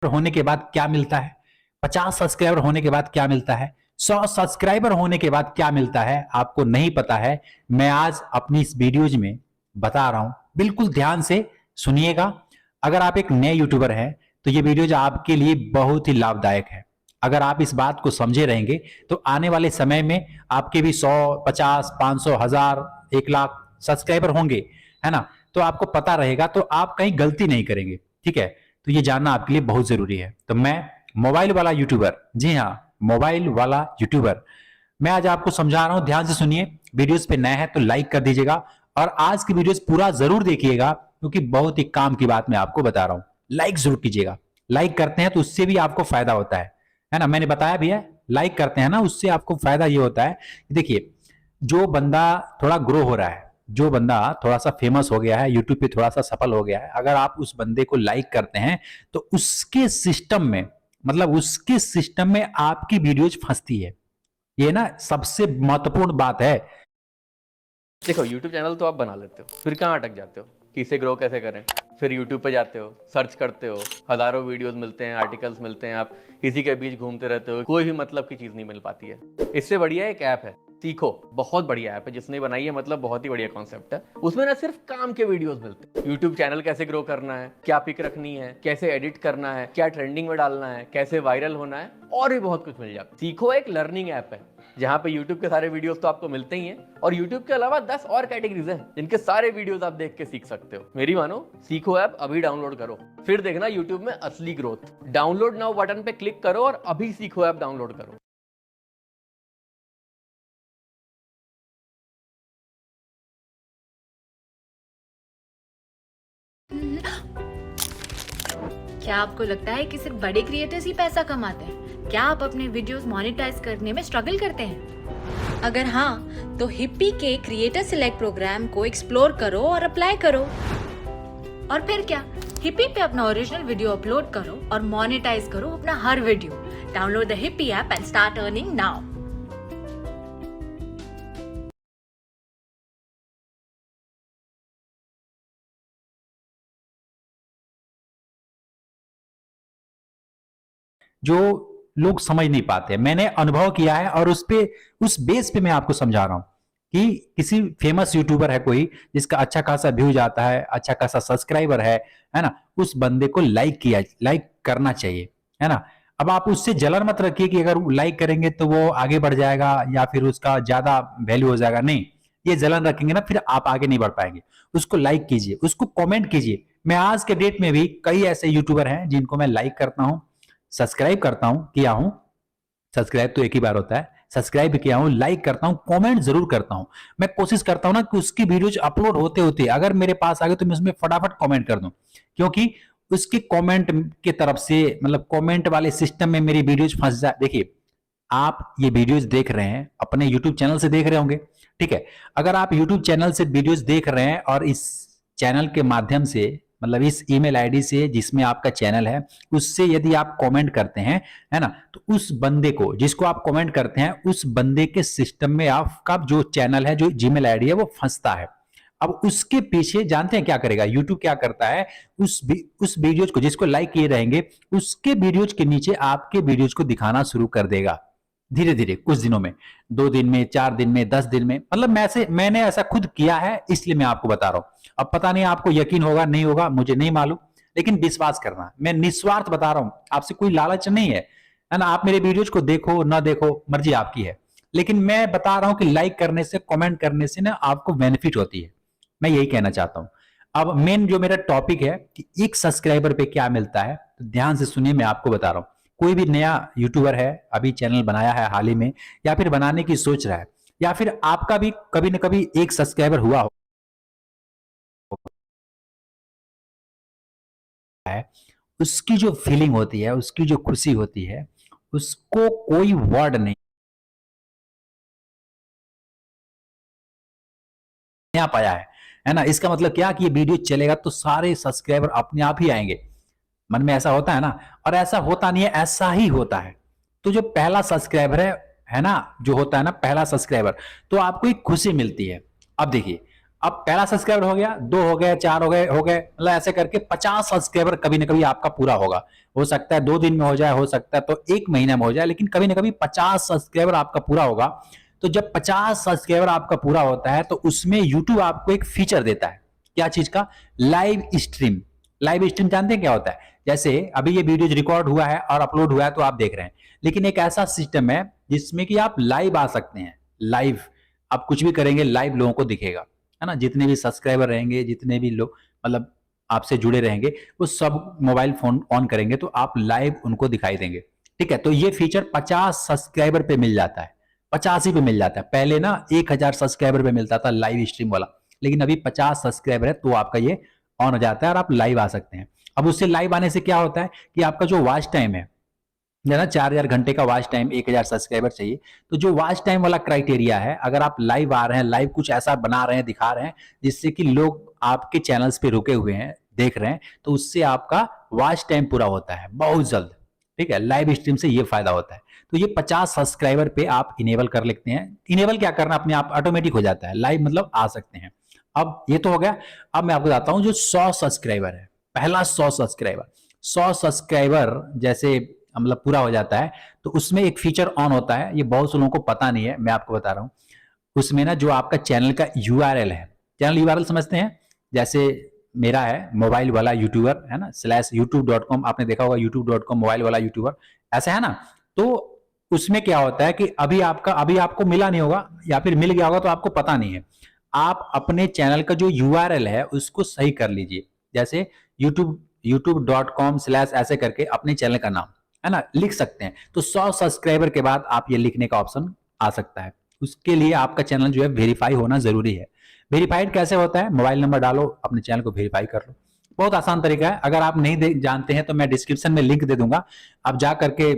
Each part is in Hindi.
होने के बाद क्या मिलता है, 50 सब्सक्राइबर होने के बाद क्या मिलता है, 100 सब्सक्राइबर होने के बाद क्या मिलता है, आपको नहीं पता है। मैं आज अपनी इस वीडियोज में बता रहा हूं, बिल्कुल ध्यान से सुनिएगा। अगर आप एक नए यूट्यूबर हैं तो ये वीडियोज आपके लिए बहुत ही लाभदायक है। अगर आप इस बात को समझे रहेंगे तो आने वाले समय में आपके भी 100, 50, 500, 1000, 1 लाख सब्सक्राइबर होंगे, है ना। तो आपको पता रहेगा, तो आप कहीं गलती नहीं करेंगे। ठीक है, तो ये जानना आपके लिए बहुत जरूरी है। तो मैं मोबाइल वाला यूट्यूबर, जी हाँ, मोबाइल वाला यूट्यूबर, मैं आज आपको समझा रहा हूं। ध्यान से सुनिए, वीडियोस पे नए हैं तो लाइक कर दीजिएगा और आज की वीडियोस पूरा जरूर देखिएगा, क्योंकि बहुत ही काम की बात मैं आपको बता रहा हूं। लाइक जरूर कीजिएगा, लाइक करते हैं तो उससे भी आपको फायदा होता है ना। मैंने बताया भी है, लाइक करते हैं ना, उससे आपको फायदा ये होता है। देखिए, जो बंदा थोड़ा ग्रो हो रहा है, जो बंदा थोड़ा सा फेमस हो गया है, यूट्यूब पे थोड़ा सा सफल हो गया है, अगर आप उस बंदे को लाइक करते हैं तो उसके सिस्टम में, मतलब उसके सिस्टम में आपकी वीडियोज फंसती है। ये ना सबसे महत्वपूर्ण बात है। देखो, YouTube चैनल तो आप बना लेते हो, फिर कहाँ अटक जाते हो कि इसे ग्रो कैसे करें। फिर YouTube पे जाते हो, सर्च करते हो, हजारों वीडियोस मिलते हैं, आर्टिकल्स मिलते हैं, आप इसी के बीच घूमते रहते हो, कोई भी मतलब की चीज़ नहीं मिल पाती है। इससे बढ़िया एक ऐप है सीखो, बहुत बढ़िया ऐप है, जिसने बनाई है, मतलब बहुत ही बढ़िया कॉन्सेप्ट है। उसमें ना सिर्फ काम के वीडियोस मिलते हैं। यूट्यूब चैनल कैसे ग्रो करना है, क्या पिक रखनी है, कैसे एडिट करना है, क्या ट्रेंडिंग में डालना है, कैसे वायरल होना है, और भी बहुत कुछ मिल जाता है। सीखो एक लर्निंग ऐप है, जहां पे YouTube के सारे वीडियोस तो आपको मिलते ही हैं, और YouTube के अलावा 10 और कैटेगरीज हैं जिनके सारे वीडियोस आप देख के सीख सकते हो। मेरी मानो, सीखो ऐप अभी डाउनलोड करो, फिर देखना YouTube में असली ग्रोथ। डाउनलोड नाउ बटन पे क्लिक करो और अभी सीखो ऐप डाउनलोड करो। क्या आपको लगता है कि सिर्फ बड़े क्रिएटर्स ही पैसा कमाते हैं? क्या आप अपने वीडियोस मोनेटाइज करने में स्ट्रगल करते हैं? अगर हाँ, तो हिप्पी के क्रिएटर सिलेक्ट प्रोग्राम को एक्सप्लोर करो और अप्लाई करो। और फिर क्या, हिप्पी पे अपना ओरिजिनल वीडियो अपलोड करो और मोनेटाइज करो अपना हर video. Download the Hippi app and start earning now. जो लोग समझ नहीं पाते, मैंने अनुभव किया है और उस बेस पे मैं आपको समझा रहा हूं कि किसी फेमस यूट्यूबर है कोई, जिसका अच्छा खासा व्यूज आता है, अच्छा खासा सब्सक्राइबर है ना, उस बंदे को लाइक करना चाहिए, है ना। अब आप उससे जलन मत रखिए कि अगर लाइक करेंगे तो वो आगे बढ़ जाएगा या फिर उसका ज्यादा वैल्यू हो जाएगा। नहीं, ये जलन रखेंगे ना, फिर आप आगे नहीं बढ़ पाएंगे। उसको लाइक कीजिए, उसको कमेंट कीजिए। मैं आज के डेट में भी कई ऐसे यूट्यूबर हैं जिनको मैं लाइक करता हूं, सब्सक्राइब करता हूं, किया हूं। सब्सक्राइब तो एक ही बार होता है, सब्सक्राइब भी किया हूं, लाइक करता हूं, कमेंट जरूर करता हूं। मैं कोशिश करता हूं ना कि उसकी वीडियोज अपलोड होते होते अगर मेरे पास आ गए तो मैं उसमें फटाफट कमेंट कर दूं, क्योंकि उसके कमेंट के तरफ से, मतलब कमेंट वाले सिस्टम में मेरी वीडियोज फंस जाए। देखिए, आप ये वीडियोज देख रहे हैं, अपने यूट्यूब चैनल से देख रहे होंगे, ठीक है। अगर आप यूट्यूब चैनल से वीडियोज देख रहे हैं और इस चैनल के माध्यम से, मतलब इस ईमेल आईडी से जिसमें आपका चैनल है, उससे यदि आप कमेंट करते हैं, है ना, तो उस बंदे को, जिसको आप कमेंट करते हैं, उस बंदे के सिस्टम में आपका जो चैनल है, जो जीमेल आईडी है, वो फंसता है। अब उसके पीछे जानते हैं क्या करेगा यूट्यूब? क्या करता है, उस वीडियोज को, जिसको लाइक किए रहेंगे, उसके वीडियोज के नीचे आपके वीडियोज को दिखाना शुरू कर देगा धीरे धीरे, कुछ दिनों में, 2 दिन में, 4 दिन में, 10 दिन में। मतलब मैंने ऐसा खुद किया है, इसलिए मैं आपको बता रहा हूं। अब पता नहीं आपको यकीन होगा नहीं होगा, मुझे नहीं मालूम, लेकिन विश्वास करना, मैं निस्वार्थ बता रहा हूं, आपसे कोई लालच नहीं है ना। आप मेरे वीडियोज को देखो ना देखो, मर्जी आपकी है, लेकिन मैं बता रहा हूं कि लाइक करने से, कमेंट करने से ना आपको बेनिफिट होती है। मैं यही कहना चाहता हूं। अब मेन जो मेरा टॉपिक है कि एक सब्सक्राइबर पे क्या मिलता है, तो ध्यान से सुनिए, मैं आपको बता रहा हूं। कोई भी नया यूट्यूबर है, अभी चैनल बनाया है हाल ही में, या फिर बनाने की सोच रहा है, या फिर आपका भी कभी न कभी एक सब्सक्राइबर हुआ है, उसकी जो फीलिंग होती है, उसकी जो खुशी होती है, उसको कोई वर्ड नहीं आ पाया है ना। इसका मतलब क्या कि ये वीडियो चलेगा तो सारे सब्सक्राइबर अपने आप ही आएंगे। मन में ऐसा होता है ना, और ऐसा होता नहीं है, ऐसा ही होता है। तो जो पहला सब्सक्राइबर है ना, जो होता है ना पहला सब्सक्राइबर, तो आपको एक खुशी मिलती है। अब देखिए, अब पहला सब्सक्राइबर हो गया, 2 हो गए, 4 हो गए, मतलब ऐसे करके 50 सब्सक्राइबर कभी ना कभी आपका पूरा होगा। हो सकता है 2 दिन में हो जाए, हो सकता है तो 1 महीने में हो जाए, लेकिन कभी ना कभी 50 सब्सक्राइबर आपका पूरा होगा। तो जब 50 सब्सक्राइबर आपका पूरा होता है तो उसमें यूट्यूब आपको एक फीचर देता है। क्या चीज का? Live stream. लाइव स्ट्रीम जानते हैं क्या होता है? जैसे अभी ये वीडियो रिकॉर्ड हुआ है और अपलोड हुआ है तो आप देख रहे हैं, लेकिन एक ऐसा सिस्टम है जिसमें कि आप लाइव आ सकते हैं। लाइव आप कुछ भी करेंगे, लाइव लोगों को दिखेगा, है ना? जितने भी सब्सक्राइबर रहेंगे, जितने भी लोग मतलब आपसे जुड़े रहेंगे, वो सब मोबाइल फोन ऑन करेंगे तो आप लाइव उनको दिखाई देंगे। ठीक है, तो ये फीचर 50 सब्सक्राइबर पे मिल जाता है, 50 ही पे मिल जाता है। पहले ना 1000 सब्सक्राइबर पे मिलता था लाइव स्ट्रीम वाला, लेकिन अभी 50 सब्सक्राइबर है तो आपका ये ऑन हो जाता है और आप लाइव आ सकते हैं। अब उससे लाइव आने से क्या होता है कि आपका जो वॉच टाइम है ना, 4000 घंटे का वॉच टाइम, 1000 सब्सक्राइबर चाहिए, तो जो वॉच टाइम वाला क्राइटेरिया है, अगर आप लाइव आ रहे हैं, लाइव कुछ ऐसा बना रहे हैं, दिखा रहे हैं जिससे कि लोग आपके चैनल्स पे रुके हुए हैं, देख रहे हैं, तो उससे आपका वॉच टाइम पूरा होता है बहुत जल्द। ठीक है, लाइव स्ट्रीम से ये फायदा होता है। तो ये 50 सब्सक्राइबर पे आप इनेबल कर लेते हैं। इनेबल क्या करना, अपने आप ऑटोमेटिक हो जाता है, लाइव मतलब आ सकते हैं। अब ये तो हो गया। अब मैं आपको बताता हूं जो 100 सब्सक्राइबर है, पहला 100 सब्सक्राइबर, 100 सब्सक्राइबर जैसे मतलब पूरा हो जाता है तो उसमें एक फीचर ऑन होता है। ये बहुत से लोगों को पता नहीं है, मैं आपको बता रहा हूं। उसमें ना जो आपका चैनल का यूआरएल है, चैनल यूआरएल समझते हैं? जैसे मेरा है मोबाइल वाला यूट्यूबर, है ना, /youtube.com, आपने देखा होगा youtube.com मोबाइल वाला यूट्यूबर, ऐसा है ना? तो उसमें क्या होता है कि अभी आपको मिला नहीं होगा या फिर मिल गया होगा तो आपको पता नहीं है। आप अपने चैनल का जो यूआरएल है उसको सही कर लीजिए। जैसे youtube.com/ ऐसे करके अपने चैनल का नाम, है ना, लिख सकते हैं। तो 100 सब्सक्राइबर के बाद आप ये लिखने का ऑप्शन आ सकता है। उसके लिए आपका चैनल जो है वेरीफाई होना जरूरी है। वेरीफाइड कैसे होता है? मोबाइल नंबर डालो, अपने चैनल को वेरीफाई कर लो। बहुत आसान तरीका है। अगर आप नहीं जानते हैं तो मैं डिस्क्रिप्शन में लिंक दे दूंगा, आप जा करके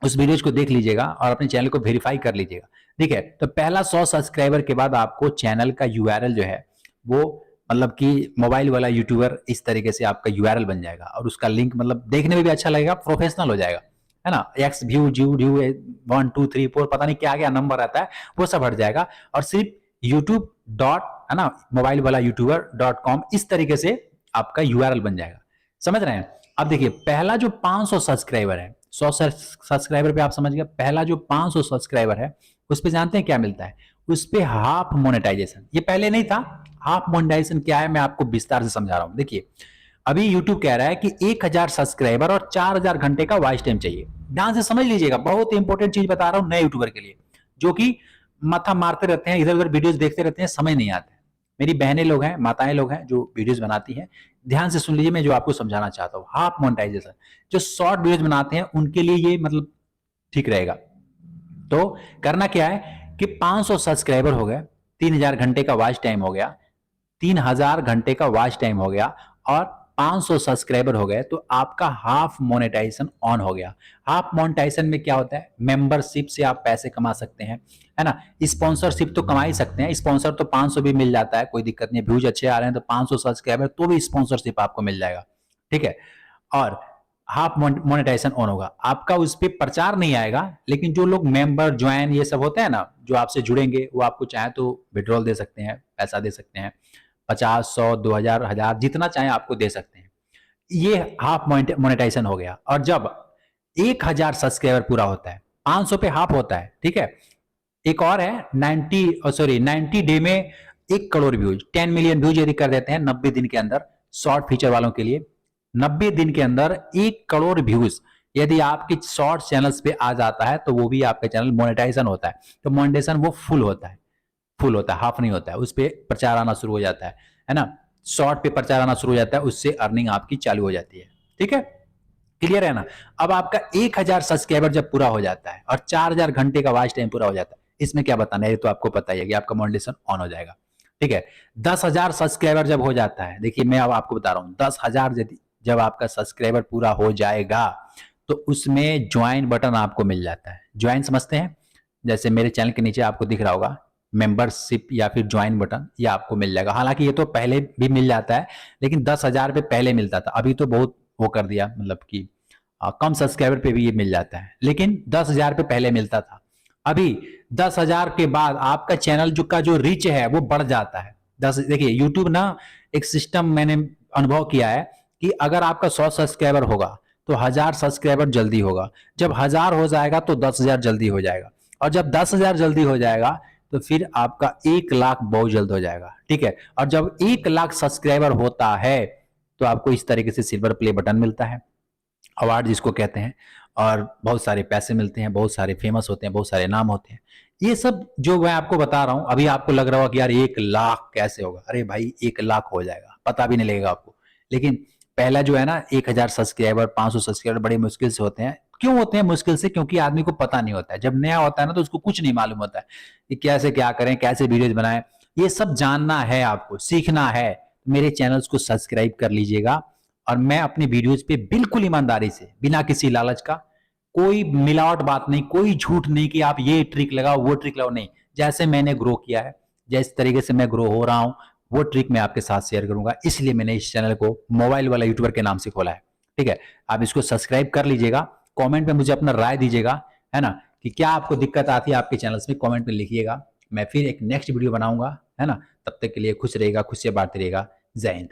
उस वीडियो को देख लीजिएगा और अपने चैनल को वेरीफाई कर लीजिएगा। ठीक है, तो पहला 100 सब्सक्राइबर के बाद आपको चैनल का यूआरएल जो है वो मतलब कि मोबाइल वाला यूट्यूबर इस तरीके से आपका यूआरएल बन जाएगा और उसका लिंक मतलब देखने में भी अच्छा लगेगा, प्रोफेशनल हो जाएगा, है ना। एक्स व्यू जी ड्यू 1 2 3 4 पता नहीं क्या क्या नंबर आता है, वो सब हट जाएगा और सिर्फ यूट्यूब डॉट, है ना, मोबाइल वाला यूट्यूबर.com इस तरीके से आपका यूआरएल बन जाएगा। समझ रहे हैं? अब देखिए पहला जो 500 सब्सक्राइबर है, 100 सब्सक्राइबर पे आप समझ गए, पहला जो 500 सब्सक्राइबर है उस पे जानते हैं क्या मिलता है? उस पे हाफ मोनेटाइजेशन। ये पहले नहीं था। हाफ मोनेटाइजेशन क्या है मैं आपको विस्तार से समझा रहा हूं। देखिए अभी YouTube कह रहा है कि 1000 सब्सक्राइबर और 4000 घंटे का वॉच टाइम चाहिए। ध्यान से समझ लीजिएगा, बहुत इंपॉर्टेंट चीज बता रहा हूं नए यूट्यूबर के लिए जो कि माथा मारते रहते हैं, इधर उधर वीडियोस देखते रहते हैं, समझ नहीं आते। मेरी बहनें लोग हैं, माताएं लोग हैं जो वीडियोस बनाती हैं, ध्यान से सुन लीजिए मैं जो आपको समझाना चाहता हूँ। हाफ मोनेटाइजेशन जो शॉर्ट वीडियोस बनाते हैं उनके लिए ये मतलब ठीक रहेगा। तो करना क्या है कि 500 सब्सक्राइबर हो गए, 3000 घंटे का वॉच टाइम हो गया, 3000 घंटे का वॉच टाइम हो गया और 500 सब्सक्राइबर हो गए तो आपका हाफ मोनेटाइजेशन ऑन हो गया। हाफ मोनेटाइजेशन में क्या होता है? मेंबरशिप से आप पैसे कमा सकते हैं, है ना। स्पॉन्सरशिप तो कमा ही सकते हैं, स्पॉन्सर तो 500 भी मिल जाता है, कोई दिक्कत नहीं। व्यूज अच्छे आ रहे हैं तो 500 सब्सक्राइबर तो भी स्पॉन्सरशिप आपको मिल जाएगा। ठीक है, और हाफ मोनेटाइजेशन ऑन होगा। आपका उस पर प्रचार नहीं आएगा, लेकिन जो लोग मेंबर ज्वाइन ये सब होते हैं ना, जो आपसे जुड़ेंगे वो आपको चाहे तो विड्रॉल दे सकते हैं, पैसा दे सकते हैं, 50 100 2000 1000 जितना चाहे आपको दे सकते हैं। ये हाफ मोनेटाइजेशन हो गया। और जब 1000 सब्सक्राइबर पूरा होता है, 500 पे हाफ होता है, ठीक है। एक और है 90 डे में 1 करोड़ व्यूज, 10 मिलियन व्यूज यदि कर देते हैं 90 दिन के अंदर, शॉर्ट फीचर वालों के लिए 90 दिन के अंदर 1 करोड़ व्यूज यदि आपके शॉर्ट चैनल्स पे आ जाता है तो वो भी आपका चैनल मोनेटाइजेशन होता है। तो मोनेटाइजेशन वो फुल होता है, हाफ नहीं होता है। उस पर प्रचार आना शुरू हो जाता है ना। शॉर्ट पे प्रचार आना शुरू हो जाता है, उससे अर्निंग आपकी चालू हो जाती है। ठीक है, क्लियर है ना। अब आपका 1000 सब्सक्राइबर जब पूरा हो जाता है और 4000 घंटे का वॉच टाइम पूरा हो जाता है, इसमें क्या बताना है, ये तो आपको पता ही है कि आपका मोनेटाइजेशन ऑन हो जाएगा। ठीक है, 10,000 सब्सक्राइबर जब हो जाता है, देखिए मैं अब आपको बता रहा हूँ, 10,000 जब आपका सब्सक्राइबर पूरा हो जाएगा तो उसमें ज्वाइन बटन आपको मिल जाता है। ज्वाइन समझते हैं? जैसे मेरे चैनल के नीचे आपको दिख रहा होगा मेंबरशिप या फिर ज्वाइन बटन, ये आपको मिल जाएगा। हालांकि ये तो पहले भी मिल जाता है, लेकिन 10,000 पे पहले मिलता था, अभी तो बहुत वो कर दिया, मतलब कि कम सब्सक्राइबर पे भी ये मिल जाता है, लेकिन 10,000 पे पहले मिलता था। अभी 10,000 के बाद आपका चैनल जो रीच है वो बढ़ जाता है। देखिए यूट्यूब ना एक सिस्टम मैंने अनुभव किया है कि अगर आपका 100 सब्सक्राइबर होगा तो 1000 सब्सक्राइबर जल्दी होगा, जब 1000 हो जाएगा तो 10,000 जल्दी हो जाएगा, और जब 10,000 जल्दी हो जाएगा तो फिर आपका 1,00,000 बहुत जल्द हो जाएगा। ठीक है, और जब 1,00,000 सब्सक्राइबर होता है तो आपको इस तरीके से सिल्वर प्ले बटन मिलता है, अवार्ड जिसको कहते हैं, और बहुत सारे पैसे मिलते हैं, बहुत सारे फेमस होते हैं, बहुत सारे नाम होते हैं। ये सब जो मैं आपको बता रहा हूं, अभी आपको लग रहा होगा कि यार 1,00,000 कैसे होगा, अरे भाई 1,00,000 हो जाएगा, पता भी नहीं लगेगा आपको। लेकिन पहला जो है ना 1,000 सब्सक्राइबर, 500 सब्सक्राइबर बड़े मुश्किल से होते हैं। क्यों होते हैं मुश्किल से? क्योंकि आदमी को पता नहीं होता है, जब नया होता है ना तो उसको कुछ नहीं मालूम होता है कि कैसे क्या करें, कैसे वीडियोज बनाएं। ये सब जानना है, आपको सीखना है। मेरे चैनल्स को सब्सक्राइब कर लीजिएगा, और मैं अपने वीडियोज पे बिल्कुल ईमानदारी से, बिना किसी लालच का, कोई मिलावट बात नहीं, कोई झूठ नहीं कि आप ये ट्रिक लगाओ वो ट्रिक लगाओ, नहीं। जैसे मैंने ग्रो किया है, जिस तरीके से मैं ग्रो हो रहा हूं, वो ट्रिक मैं आपके साथ शेयर करूंगा। इसलिए मैंने इस चैनल को मोबाइल वाला यूट्यूबर के नाम से खोला है। ठीक है, आप इसको सब्सक्राइब कर लीजिएगा, कमेंट में मुझे अपना राय दीजिएगा, है ना, कि क्या आपको दिक्कत आती है आपके चैनल्स में, कमेंट में लिखिएगा। मैं फिर एक नेक्स्ट वीडियो बनाऊंगा, है ना। तब तक के लिए खुश रहेगा, खुशियां बांटते रहेगा। जय हिंद।